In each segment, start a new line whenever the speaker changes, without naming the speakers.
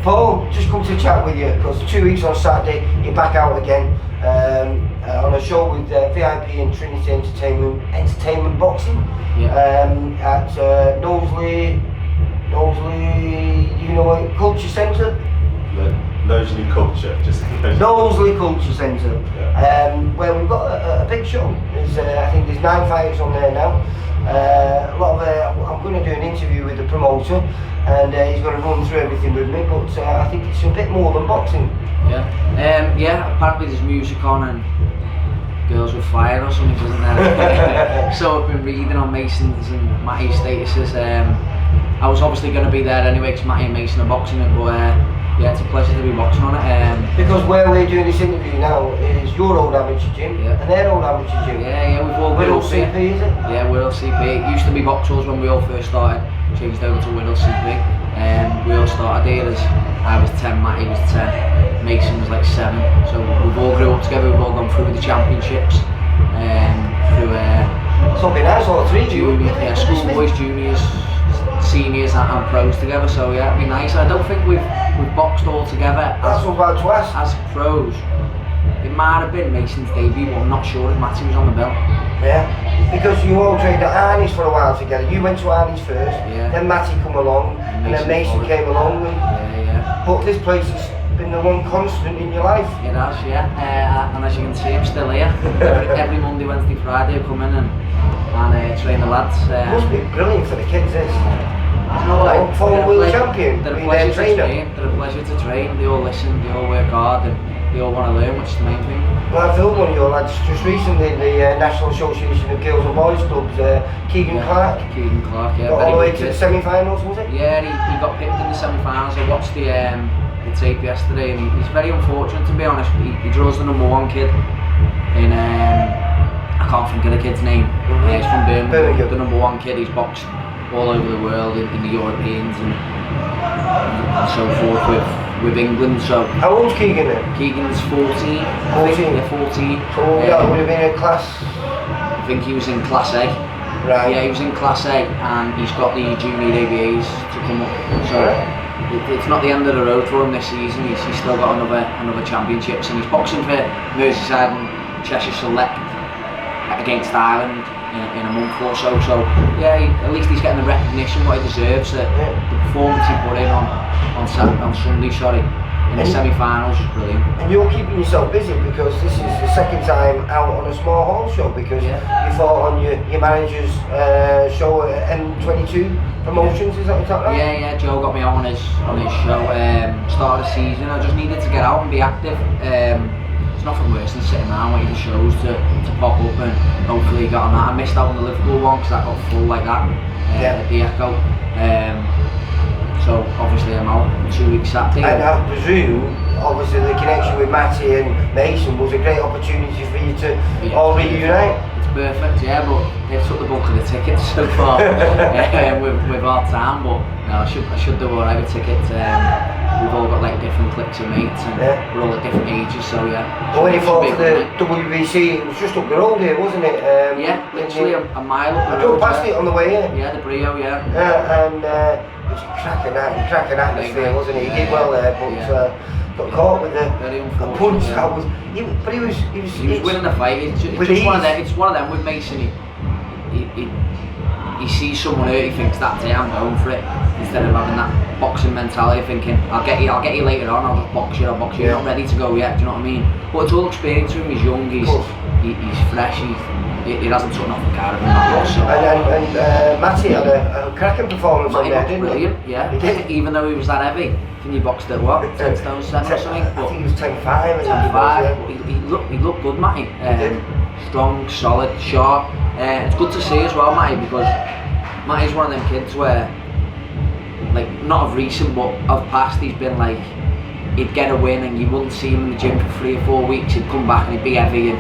Paul, just come to chat with you because 2 weeks on Saturday you're back out again on a show with VIP and Trinity Entertainment Boxing at Knowsley, you know, Culture Centre.
Knowsley Culture, just
Knowsley Culture Centre, where we've got a big show. There's, I think there's 9 fighters on there now. I'm going to do an interview with the promoter, and he's going to run through everything with me. But I think it's a bit more than boxing.
Yeah. Apparently there's music on and girls with fire or something, isn't there? So I've been reading on Mason's and Matty's statuses. I was obviously going to be there anyway because Matty and Mason are boxing it, but yeah, it's a pleasure to be boxing on it.
Because where we're doing this interview now is your old amateur gym and their old amateur gym.
Yeah, we've all
Whittle CP, is it?
Yeah, Whittle CP. It used to be Vauxhalls when we all first started, changed over to Whittle CP. We all started here as I was 10, Matty was 10, Mason was like 7. So we've all grew up together, we've all gone through the championships, through
something nice, all three
schoolboys, juniors, seniors and pros together, so yeah, it'd be nice. I don't think we've boxed all together
as
pros. It might have been Mason's debut, but I'm not sure if Matty was on the bill.
Yeah, because you all trained at Arnie's for a while together. You went to Arnie's first, then Matty come along, and then Mason came along. But this place has been the one constant in your life.
It has, and as you can see, I'm still here. every Monday, Wednesday, Friday I come in and train the lads.
It must be brilliant for the kids, this.
Former
world champion,
they're a pleasure to train. They're a pleasure to train. They all listen, they all work hard, and they all want to learn, which is the main thing.
Well, I filmed one of your lads just recently in the National Association of Girls and Boys Clubs, Keegan Clark.
Keegan Clark, yeah.
Got all the way to the semi-finals, was it?
Yeah, he got picked in the semi-finals. I watched the tape yesterday, and he's very unfortunate, to be honest. He draws the #1 kid in, I can't think of the kid's name. He's from Birmingham. The #1 kid, he's boxed all over the world, in the Europeans and so forth with England. So
how old's Keegan then?
Keegan's 14.
14?
Yeah, 14.
So that would have been in class?
I think he was in class A.
Right.
Yeah, he was in class A, and he's got the junior ABAs to come up. So it's not the end of the road for him this season. He's still got another championships, and he's boxing for Merseyside and Cheshire Select against Ireland in a month or so. So yeah, at least he's getting the recognition what he deserves. The performance he put in on Sunday, in the semi-finals was brilliant.
And you're keeping yourself busy because this is the second time out on a small hall show, because you fought on your manager's show at M22 Promotions, is that right?
Yeah, Joe got me on his show, start of the season. I just needed to get out and be active. It's nothing worse than sitting around waiting for shows to pop up, and hopefully got on that. I missed out on the Liverpool one because that got full like that at the Echo. So obviously I'm out 2 weeks Saturday.
And I presume, obviously the connection with Matty and Mason was a great opportunity for you to all reunite.
It's perfect, yeah, but they've took the bulk of the tickets so far with our time, but no, I should do alright with tickets. We've all got like different cliques of mates, and we're all at different ages, so yeah.
Well, when you fought for the WBC, it was just up the road here, wasn't it?
Yeah, literally a mile up the road.
I drove past it on the way here.
Yeah, the Brio,
and it was a cracking atmosphere, wasn't it? He did well there, but got caught with a punch. He was
winning the fight. It's one of them with Mason. He sees someone hurt, he thinks that's it, I'm going for it, instead of having that boxing mentality, thinking I'll get you later on, I'll just box you. You're not ready to go yet, do you know what I mean? But it's all experience to him. He's young, he's fresh, he hasn't took off the card of him that much. So.
And Matty had a cracking performance on there, didn't he?
Brilliant, yeah. He did. Even though he was that heavy. I think he boxed at what? 10 stone 7 or something?
I think he was 10'5".
10'5". He looked good, Matty. Strong, solid, sharp. It's good to see as well, Matty, because Matty's one of them kids where, like, not of recent but of past, he's been like, he'd get a win and you wouldn't see him in the gym for 3 or 4 weeks, he'd come back and he'd be heavy and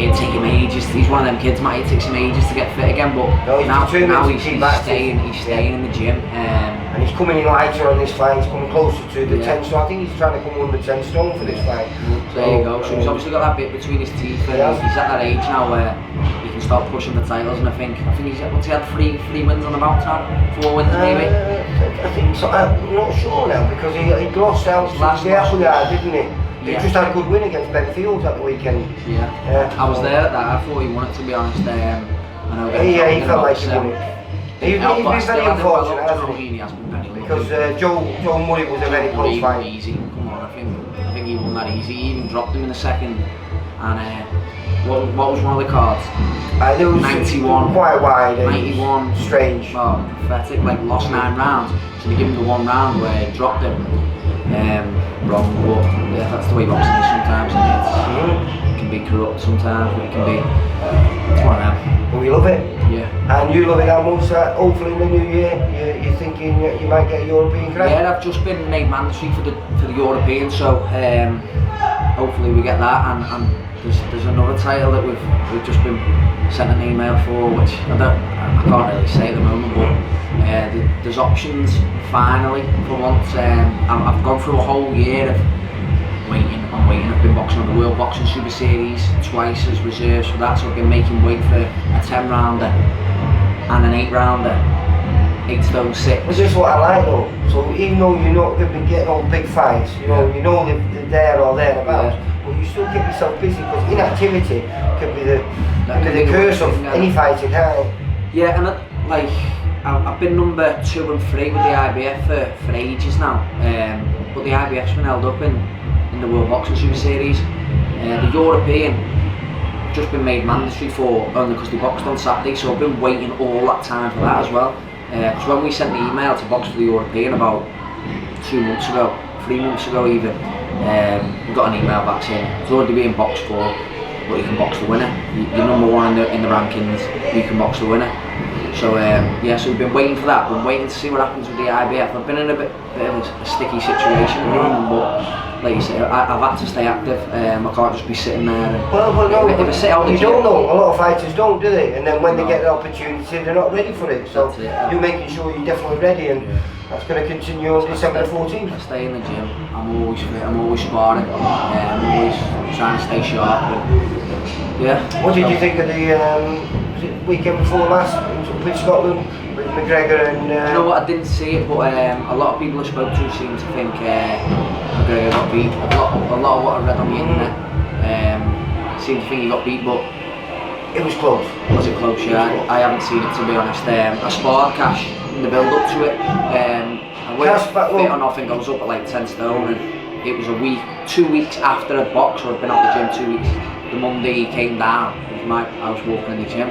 it'd take him ages. He's one of them kids, Matty, it takes him ages to get fit again, but now he's staying in the gym.
And he's coming in lighter on this fight, he's coming closer to the 10 stone. I think he's trying to come under 10 stone for this fight.
So there you go, so he's obviously got that bit between his teeth, and he's at that age now where he can start pushing the titles. And I think he had three wins on the bounce now, 4 wins maybe.
I think so. I'm not sure now because he lost out
Last
to the Appleyard, didn't he? He
Yeah.
just had a good win against Benfield at the weekend.
Yeah. I was there at that. I thought he won it, to be honest. I know
Yeah, he felt like he won it. He's been very unfortunate, hasn't he?
He has been very lucky.
Because Joe Murray was a very close fight.
Easy. Come on, I think he won that easy. He even dropped him in the second. And what was one of the cards?
It was
91.
Quite wide.
91.
Strange.
Oh, pathetic. Like lost 9 rounds. So they give him the 1 round where he dropped him. Wrong, but yeah, that's the way boxing is sometimes. It can be corrupt sometimes, but it can be. It's one of them.
But we love it.
Yeah.
And you love it that much that hopefully in the new year you're thinking you might get a European crown?
Yeah, I've just been made mandatory for the European, so hopefully we get that. And there's another title that we've just been sent an email for, which I can't really say at the moment, but there's options finally for once. I've gone through a whole year of waiting. I've been boxing on the World Boxing Super Series twice as reserves for that, so I've been making weight for a 10 rounder and an 8 rounder, 8 stone 6.
Well, this is what I like though. So even though you're not going to be getting all big fights, you know they're there or thereabouts, but you still keep yourself busy because inactivity can be the curse of any fighter, can't it?
Yeah, and I've been number 2 and 3 with the IBF for ages now, but the IBF's been held up in the World Boxing Super Series. The European just been made mandatory for only because they boxed on Saturday, so I've been waiting all that time for that as well. Because when we sent the email to box for the European about 2 months ago, 3 months ago even, we got an email back saying it's already being boxed for, but you can box the winner. You're number 1 in the rankings, you can box the winner. So so we've been waiting for that. Been waiting to see what happens with the IBF. I've been in a bit of a sticky situation at the moment, but like you say, I've had to stay active. I can't just be sitting there. And
Well, no,
if I sit out the
you
gym,
don't know. A lot of fighters don't, do they? And then when they get the opportunity, they're not ready for it. So
That's it.
you're making sure you're definitely ready, and that's going to continue on December 14th.
I stay in the gym. I'm always fit. I'm always sparring. I'm always trying to stay sharp. And, yeah.
What did you think of the weekend before last with Scotland, with McGregor and?
You know what? I didn't see it, but a lot of people I spoke to seem to think McGregor got beat. A lot of what I read on the internet seem to think he got beat, but
it was close.
Was it close? Yeah, I haven't seen it, to be honest. I sparred Cash in the build up to it. I weighed fit or nothing. I was up at like 10 stone, and it was 2 weeks after I'd boxed, or I'd been out the gym 2 weeks. The Monday he came down. I was walking in the gym.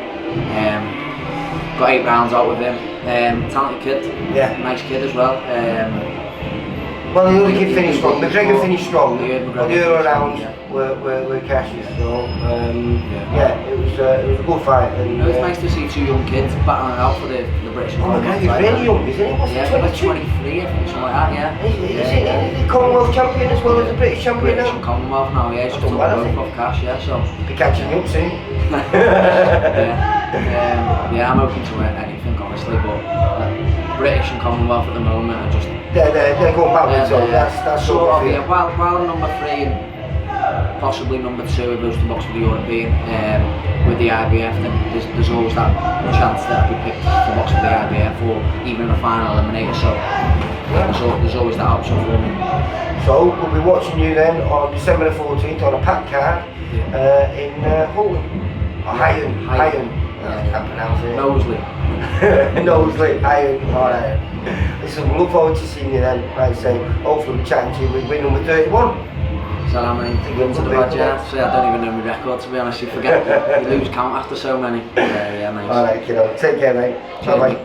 Got 8 rounds out with him. Talented kid. Yeah. Nice kid as well.
Well, the other kid finished strong. McGregor finished strong.
McGregor
The other rounds were Cash's. So it was a good fight. And,
it was nice to see 2 young kids battling out for the British.
Oh my God, he's really young, isn't he? What's
he? Like 23, I think, something like that. Yeah.
Is he Commonwealth champion as well as the British champion
British
now?
And Commonwealth now, yeah. He's took both off Cash, yeah. So
be catching you up soon.
I'm open to anything, honestly, but British and Commonwealth at the moment are just.
They're going backwards, so that's
sort of, yeah. While I'm number 3 and possibly number 2 if those to box for the European with the IBF, then there's always that chance that I'll be picked to box for the IBF or even a final eliminator. So there's always that option for me.
So we'll be watching you then on December the 14th on a packed card in Hogan. Iron. I can't pronounce it. Knowsley, Iron. Alright. Listen, we look forward to seeing you then. Like I say, hopefully we'll be chatting to you with win number 31.
So how many wins have I had? See, I don't even know my record, to be honest. You forget, you lose count after so many. Yeah, nice.
Alright, kiddo. Take care, mate. Bye bye.